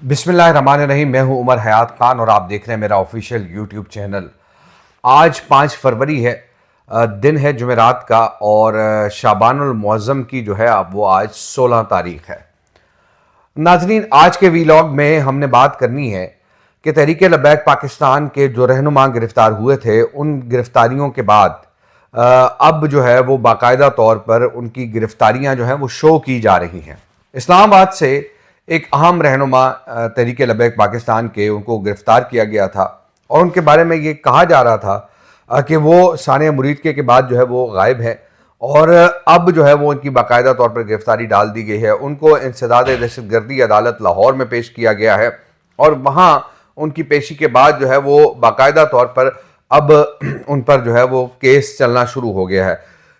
बिस्मिल्लाहिर्रहमानिर्रहीम। मैं हूं उमर हयात खान और आप देख रहे हैं मेरा ऑफिशियल यूट्यूब चैनल। आज 5 फरवरी है, दिन है जुमेरात का और शाबानुल मुअज़्ज़म की जो है अब वो आज 16 तारीख है। नाज़रीन, आज के वीलॉग में हमने बात करनी है कि तहरीक लब्बैक पाकिस्तान के जो रहनुमा गिरफ्तार हुए थे, उन गिरफ्तारियों के बाद अब जो है वो बाकायदा तौर पर उनकी गिरफ्तारियां जो हैं वो शो की जा रही हैं। इस्लामाबाद से एक अहम रहनुमा तहरीक लब्बैक पाकिस्तान के, उनको गिरफ्तार किया गया था और उनके बारे में ये कहा जा रहा था कि वो सानिया मुरीद के बाद जो है वो गायब है और अब जो है वो उनकी बाकायदा तौर पर गिरफ्तारी डाल दी गई है। उनको इंसदाद दहशतगर्दी अदालत लाहौर में पेश किया गया है और वहाँ उनकी पेशी के बाद जो है वो बाकायदा तौर पर अब उन पर जो है वो केस चलना शुरू हो गया है,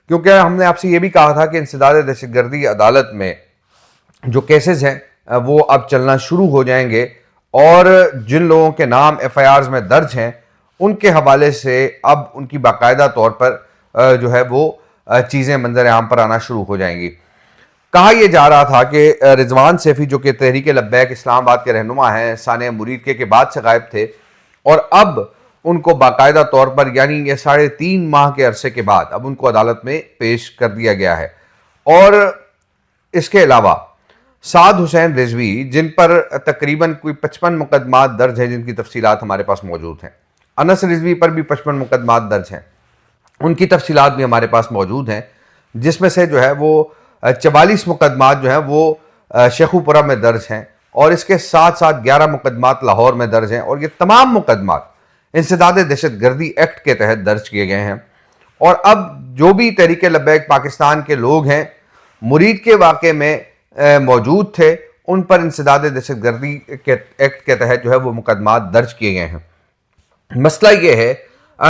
क्योंकि हमने आपसे ये भी कहा था कि इंसदाद दहशतगर्दी अदालत में जो केसेस हैं वो अब चलना शुरू हो जाएंगे और जिन लोगों के नाम एफआईआर्स में दर्ज हैं उनके हवाले से अब उनकी बाकायदा तौर पर जो है वो चीज़ें मंजर आम पर आना शुरू हो जाएंगी। कहा यह जा रहा था कि रिजवान सैफी जो कि तहरीक लब्बैक इस्लामाबाद के रहनुमा हैं, सानिया मुरीद के बाद से गायब थे और अब उनको बाकायदा तौर पर यानी ये 3.5 माह के अरसे के बाद अब उनको अदालत में पेश कर दिया गया है। और इसके अलावा साद हुसैन रिजवी, जिन पर तकरीबन कोई 55 मुकदमात दर्ज हैं, जिनकी तफसीलात हमारे पास मौजूद हैं। अनस रिजवी पर भी 55 मुकदमात दर्ज हैं, उनकी तफसीलात भी हमारे पास मौजूद हैं, जिसमें से जो है वो 44 मुकदमात जो हैं वो शेखुपुरा में दर्ज हैं और इसके साथ साथ 11 मुकदमात लाहौर में दर्ज हैं और ये तमाम मुकदमात इंसदाद दहशतगर्दी एक्ट के तहत दर्ज किए गए हैं। और अब जो भी तहरीक लब्बैक पाकिस्तान के लोग हैं, मुरीद के वाक़े में मौजूद थे, उन पर इंसदाद दहशतगर्दी के एक्ट के तहत जो है वो मुकदमात दर्ज किए गए हैं। मसला ये है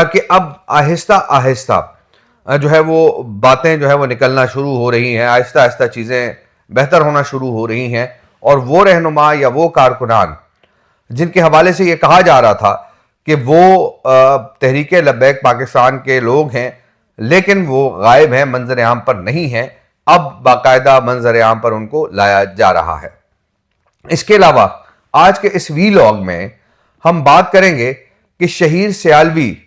कि अब आहिस्ता आहिस्ता जो है वो बातें जो है वो निकलना शुरू हो रही हैं, आहिस्ता आहिस्ता चीज़ें बेहतर होना शुरू हो रही हैं और वो रहनुमा या वो कारकुनान जिनके हवाले से ये कहा जा रहा था कि वो तहरीक लब्बैक पाकिस्तान के लोग हैं लेकिन वो गायब हैं, मंजर आम पर नहीं हैं, अब बाकायदा मंजर आम पर उनको लाया जा रहा है। इसके अलावा आज के इस वीलॉग में हम बात करेंगे कि शहीर सियालवी,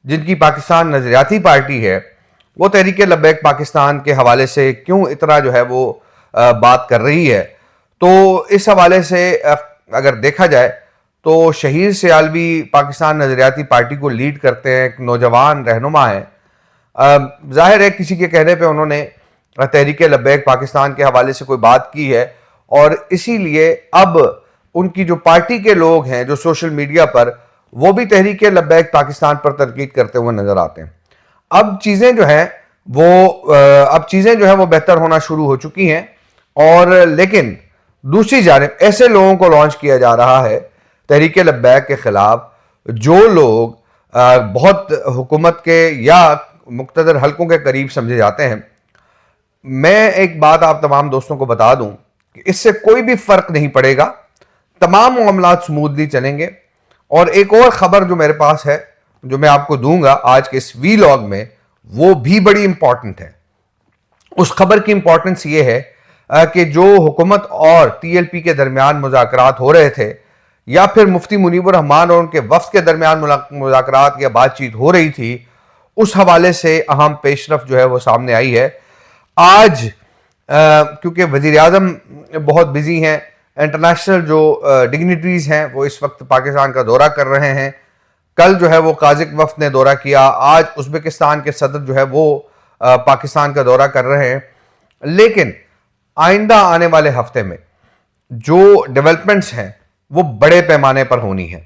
जिनकी पाकिस्तान नजरियाती पार्टी है, वो तहरीक लब्बैक पाकिस्तान के हवाले से क्यों इतना जो है वो बात कर रही है। तो इस हवाले से अगर देखा जाए तो शहीर सियालवी पाकिस्तान नजरियाती पार्टी को लीड करते हैं, एक नौजवान रहनुमा हैं। जाहिर है किसी के कहने पे उन्होंने तहरीक लब्बैक पाकिस्तान के हवाले से कोई बात की है और इसीलिए अब उनकी जो पार्टी के लोग हैं जो सोशल मीडिया पर, वो भी तहरीक लब्बैक पाकिस्तान पर तनकीद करते हुए नजर आते हैं। अब चीज़ें जो है वो बेहतर होना शुरू हो चुकी हैं और लेकिन दूसरी जानिब ऐसे लोगों को लॉन्च किया जा रहा है तहरीक लब्बैक के खिलाफ जो लोग बहुत हुकूमत के या मुक़्तदर हलकों के करीब समझे जाते हैं। मैं एक बात आप तमाम दोस्तों को बता दूं कि इससे कोई भी फर्क नहीं पड़ेगा, तमाम मामलात स्मूथली चलेंगे। और एक और खबर जो मेरे पास है, जो मैं आपको दूंगा आज के इस वीलॉग में, वो भी बड़ी इंपॉर्टेंट है। उस खबर की इंपॉर्टेंस ये है कि जो हुकूमत और टीएलपी के दरमियान मुज़ाकरात हो रहे थे या फिर मुफ्ती मुनीबुर रहमान और उनके वफ्द के दरमियान मुज़ाकरात या बातचीत हो रही थी, उस हवाले से अहम पेशरफ जो है वो सामने आई है। आज क्योंकि वज़ीर आज़म बहुत बिजी हैं, इंटरनेशनल जो डिग्निटरीज हैं वो इस वक्त पाकिस्तान का दौरा कर रहे हैं। कल जो है वो काज़िक वफ्द ने दौरा किया, आज उज़्बेकिस्तान के सदर जो है वो पाकिस्तान का दौरा कर रहे हैं। लेकिन आइंदा आने वाले हफ्ते में जो डेवलपमेंट्स हैं वो बड़े पैमाने पर होनी है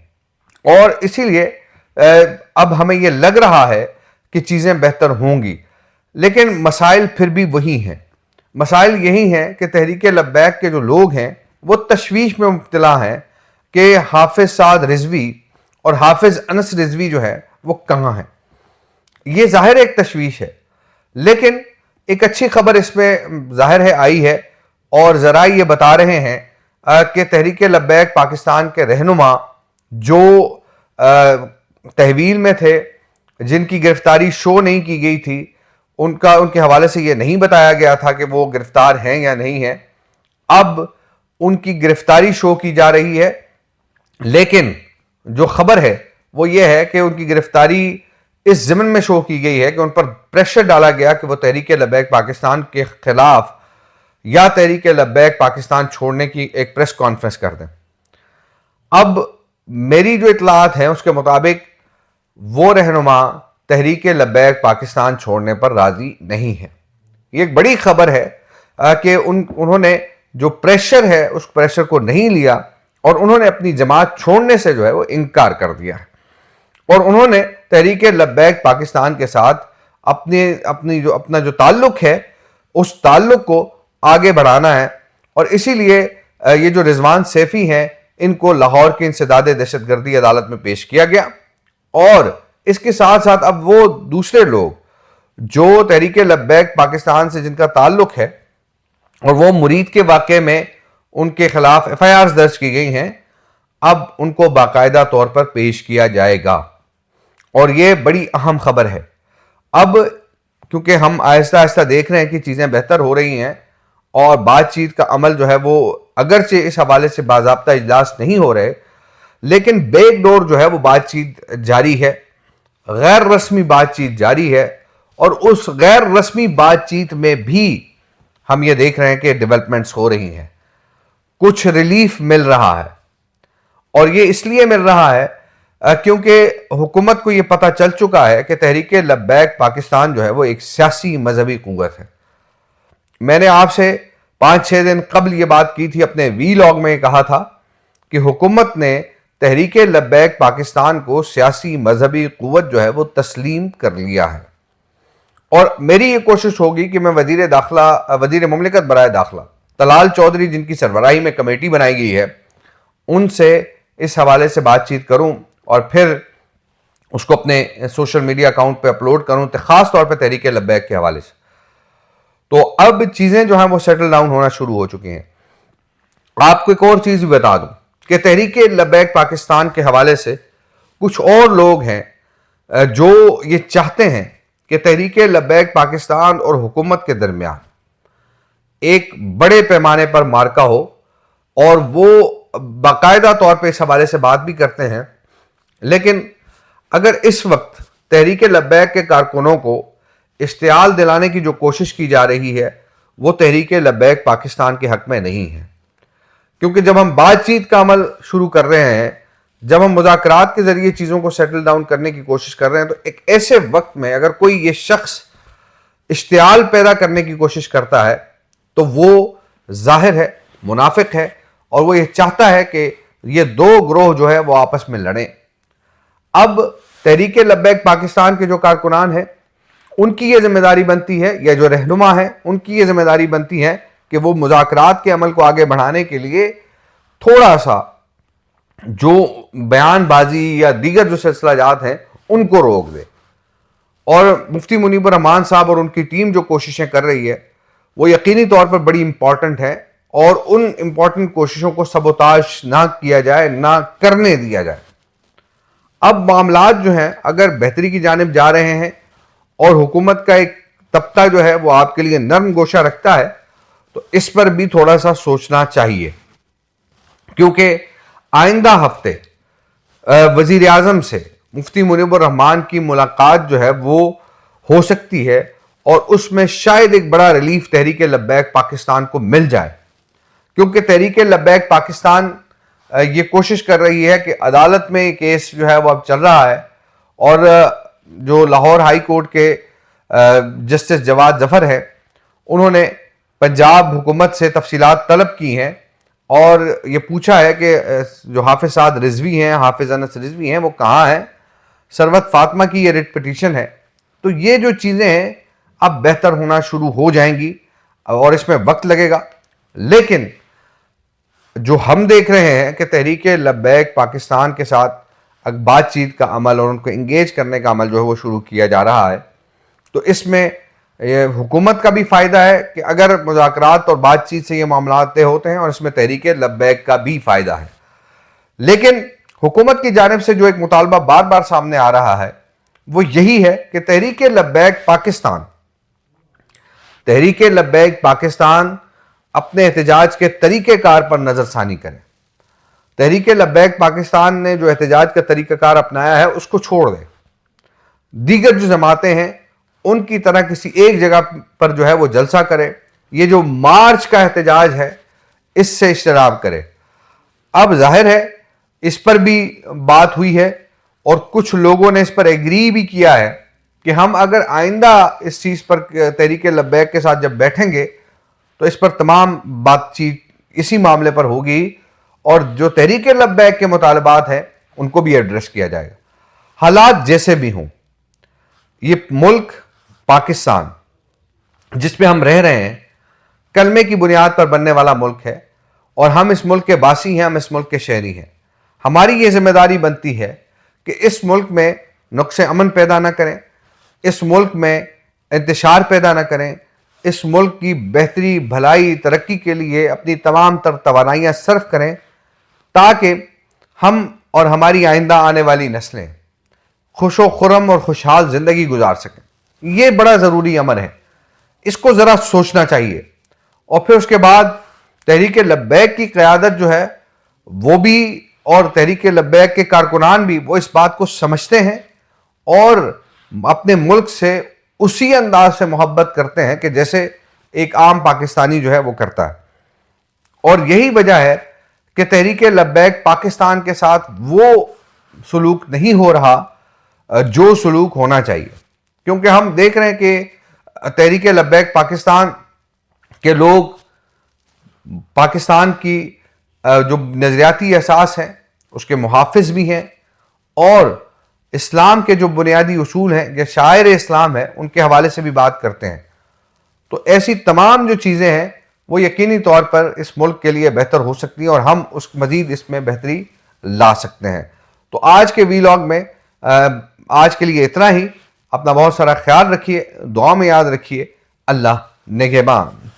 और इसीलिए अब हमें ये लग रहा है कि चीज़ें बेहतर होंगी। लेकिन मसाइल फिर भी वही हैं। मसाइल यही हैं कि तहरीक लब्बैक के जो लोग हैं वो तशवीश में मुब्तला हैं कि हाफिज साद रिजवी और हाफिज अनस रिजवी जो है वो कहाँ हैं। ये जाहिर एक तशवीश है, लेकिन एक अच्छी खबर इसमें जाहिर है आई है और ज़रा ये बता रहे हैं कि तहरीक लब्बैक पाकिस्तान के रहनुमा जो तहवील में थे, जिनकी गिरफ्तारी शो नहीं की गई थी, उनके हवाले से यह नहीं बताया गया था कि वो गिरफ्तार हैं या नहीं हैं। अब उनकी गिरफ्तारी शो की जा रही है, लेकिन जो खबर है वो ये है कि उनकी गिरफ्तारी इस ज़िम्न में शो की गई है कि उन पर प्रेशर डाला गया कि वो तहरीक लब्बैक पाकिस्तान के खिलाफ या तहरीक लब्बैक पाकिस्तान छोड़ने की एक प्रेस कॉन्फ्रेंस कर दें। अब मेरी जो इतलात है उसके मुताबिक वो रहनुमा तहरीक लब्बैक पाकिस्तान छोड़ने पर राजी नहीं है। ये एक बड़ी खबर है कि उन्होंने जो प्रेशर है उस प्रेशर को नहीं लिया और उन्होंने अपनी जमात छोड़ने से जो है वो इनकार कर दिया है और उन्होंने तहरीक लब्बैक पाकिस्तान के साथ अपना जो ताल्लुक है उस ताल्लुक को आगे बढ़ाना है। और इसीलिए ये जो रिजवान सैफी हैं इनको लाहौर की इंसदाद दहशतगर्दी अदालत में पेश किया गया और इसके साथ साथ अब वो दूसरे लोग जो तहरीक लब्बैक पाकिस्तान से जिनका ताल्लुक है और वो मुरीद के वाक़े में उनके खिलाफ FIRs दर्ज की गई हैं, अब उनको बाकायदा तौर पर पेश किया जाएगा और ये बड़ी अहम खबर है। अब क्योंकि हम आहिस्ता आहिस्ता देख रहे हैं कि चीज़ें बेहतर हो रही हैं और बातचीत का अमल जो है वो अगरचे इस हवाले से बाज़ाब्ता इजलास नहीं हो रहे, लेकिन बैकडोर जो है वो बातचीत जारी है, गैर रस्मी बातचीत जारी है और उस गैर रस्मी बातचीत में भी हम ये देख रहे हैं कि डेवलपमेंट्स हो रही हैं, कुछ रिलीफ मिल रहा है और ये इसलिए मिल रहा है क्योंकि हुकूमत को ये पता चल चुका है कि तहरीक लब्बैक पाकिस्तान जो है वो एक सियासी मजहबी कुव्वत है। मैंने आपसे 5-6 दिन कबल ये बात की थी, अपने वीलॉग में कहा था कि हुकूमत ने तहरीक लब्बैक पाकिस्तान को सियासी मजहबी कुव्वत जो है वो तस्लीम कर लिया है और मेरी ये कोशिश होगी कि मैं वजीर मुमलिकत बराए दाखिला तलाल चौधरी जिनकी सरबराही में कमेटी बनाई गई है उनसे इस हवाले से बातचीत करूं और फिर उसको अपने सोशल मीडिया अकाउंट पे अपलोड करूं, तो ख़ास तौर पे तहरीक लब्बैक के हवाले से। तो अब चीज़ें जो हैं वो सेटल डाउन होना शुरू हो चुकी हैं। आपको एक और चीज़ भी बता दूं कि तहरीक लब्बैक पाकिस्तान के हवाले से कुछ और लोग हैं जो ये चाहते हैं कि तहरीक लब्बैक पाकिस्तान और हुकूमत के दरमियान एक बड़े पैमाने पर मार्का हो और वो बाकायदा तौर पे इस हवाले से बात भी करते हैं। लेकिन अगर इस वक्त तहरीक लब्बैक के कारकुनों को इश्तियाल दिलाने की जो कोशिश की जा रही है वो तहरीक लब्बैक पाकिस्तान के हक में नहीं है, क्योंकि जब हम बातचीत का अमल शुरू कर रहे हैं, जब हम मुज़ाकरात के ज़रिए चीज़ों को सेटल डाउन करने की कोशिश कर रहे हैं, तो एक ऐसे वक्त में अगर कोई ये शख्स इश्तियाल पैदा करने की कोशिश करता है तो वो जाहिर है मुनाफिक है और वो ये चाहता है कि ये दो ग्रोह जो है वो आपस में लड़ें। अब तहरीक लब्बैक पाकिस्तान के जो कारकुनान हैं उनकी ये जिम्मेदारी बनती है, या जो रहनुमा है उनकी ये जिम्मेदारी बनती है कि वो मुज़ाकरात के अमल को आगे बढ़ाने के लिए थोड़ा सा जो बयानबाजी या दीगर जो सिलसिलाजात हैं उनको रोक दे। और मुफ्ती मुनीबुर रहमान साहब और उनकी टीम जो कोशिशें कर रही है वो यकीनी तौर पर बड़ी इंपॉर्टेंट है और उन इंपॉर्टेंट कोशिशों को सबोताज ना किया जाए, ना करने दिया जाए। अब मामलात जो हैं अगर बेहतरी की जानिब जा रहे हैं और हुकूमत का एक तबका जो है वो आपके लिए नरम गोशा रखता है, तो इस पर भी थोड़ा सा सोचना चाहिए, क्योंकि आइंदा हफ्ते वजीर आजम से मुफ्ती मुनीबुर रहमान की मुलाकात जो है वो हो सकती है और उसमें शायद एक बड़ा रिलीफ तहरीक लब्बैक पाकिस्तान को मिल जाए, क्योंकि तहरीक लब्बैक पाकिस्तान ये कोशिश कर रही है कि अदालत में ये केस जो है वो अब चल रहा है और जो लाहौर हाई कोर्ट के जस्टिस जवाद जफर है उन्होंने पंजाब हुकूमत से तफसीलात तलब की हैं और ये पूछा है कि जो हाफिज साद रिजवी हैं, हाफिज अनस रिजवी हैं, वो कहाँ हैं। सरवत फातिमा की ये रिट पिटीशन है। तो ये जो चीज़ें हैं अब बेहतर होना शुरू हो जाएंगी और इसमें वक्त लगेगा, लेकिन जो हम देख रहे हैं कि तहरीक लब्बैक पाकिस्तान के साथ बातचीत का अमल और उनको इंगेज करने का अमल जो है वो शुरू किया जा रहा है, तो इसमें हुकूमत का भी फ़ायदा है कि अगर मुज़ाकरात और बातचीत से ये मामला तय होते हैं, और इसमें तहरीक लब्बैक का भी फ़ायदा है। लेकिन हुकूमत की जानिब से जो एक मुतालबा बार बार सामने आ रहा है वो यही है कि तहरीक लब्बैक पाकिस्तान अपने एहतजाज के तरीक़ेकार पर नज़रसानी करें। तहरीक लब्बैक पाकिस्तान ने जो एहतजाज का तरीक़ाकार अपनाया है उसको छोड़ दें। दीगर जो जमातें हैं उनकी तरह किसी एक जगह पर जो है वो जलसा करे, ये जो मार्च का एहतजाज है इससे इश्तराक करे। अब जाहिर है इस पर भी बात हुई है और कुछ लोगों ने इस पर एग्री भी किया है कि हम अगर आइंदा इस चीज़ पर तहरीक लब्बैक के साथ जब बैठेंगे तो इस पर तमाम बातचीत इसी मामले पर होगी और जो तहरीक लब्बैक के मुतालबात हैं उनको भी एड्रेस किया जाएगा। हालात जैसे भी हों, ये मुल्क पाकिस्तान जिसमें हम रह रहे हैं कलमे की बुनियाद पर बनने वाला मुल्क है और हम इस मुल्क के बासी हैं, हम इस मुल्क के शहरी हैं। हमारी ये जिम्मेदारी बनती है कि इस मुल्क में नुक्से अमन पैदा ना करें, इस मुल्क में इंतशार पैदा ना करें, इस मुल्क की बेहतरी भलाई तरक्की के लिए अपनी तमाम तवानाइयाँ सर्फ करें ताकि हम और हमारी आइंदा आने वाली नस्लें खुशो खुरम और खुशहाल ज़िंदगी गुजार सकें। ये बड़ा ज़रूरी अमर है, इसको ज़रा सोचना चाहिए। और फिर उसके बाद तहरीक लब्बैक की क़यादत जो है वो भी और तहरीक लब्बैक के कारकुनान भी वो इस बात को समझते हैं और अपने मुल्क से उसी अंदाज से मोहब्बत करते हैं कि जैसे एक आम पाकिस्तानी जो है वो करता है। और यही वजह है कि तहरीक लब्बैक पाकिस्तान के साथ वो सलूक नहीं हो रहा जो सलूक होना चाहिए, क्योंकि हम देख रहे हैं कि तहरीक लब्बैक पाकिस्तान के लोग पाकिस्तान की जो नज़रियाती एहसास है उसके मुहाफिज भी हैं और इस्लाम के जो बुनियादी उसूल हैं या शायर इस्लाम है उनके हवाले से भी बात करते हैं। तो ऐसी तमाम जो चीज़ें हैं वो यकीनी तौर पर इस मुल्क के लिए बेहतर हो सकती हैं और हम उस मज़ीद इसमें बेहतरी ला सकते हैं। तो आज के वीलॉग में आज के लिए इतना ही। अपना बहुत सारा ख्याल रखिए, दुआ में याद रखिए। अल्लाह निगहबान।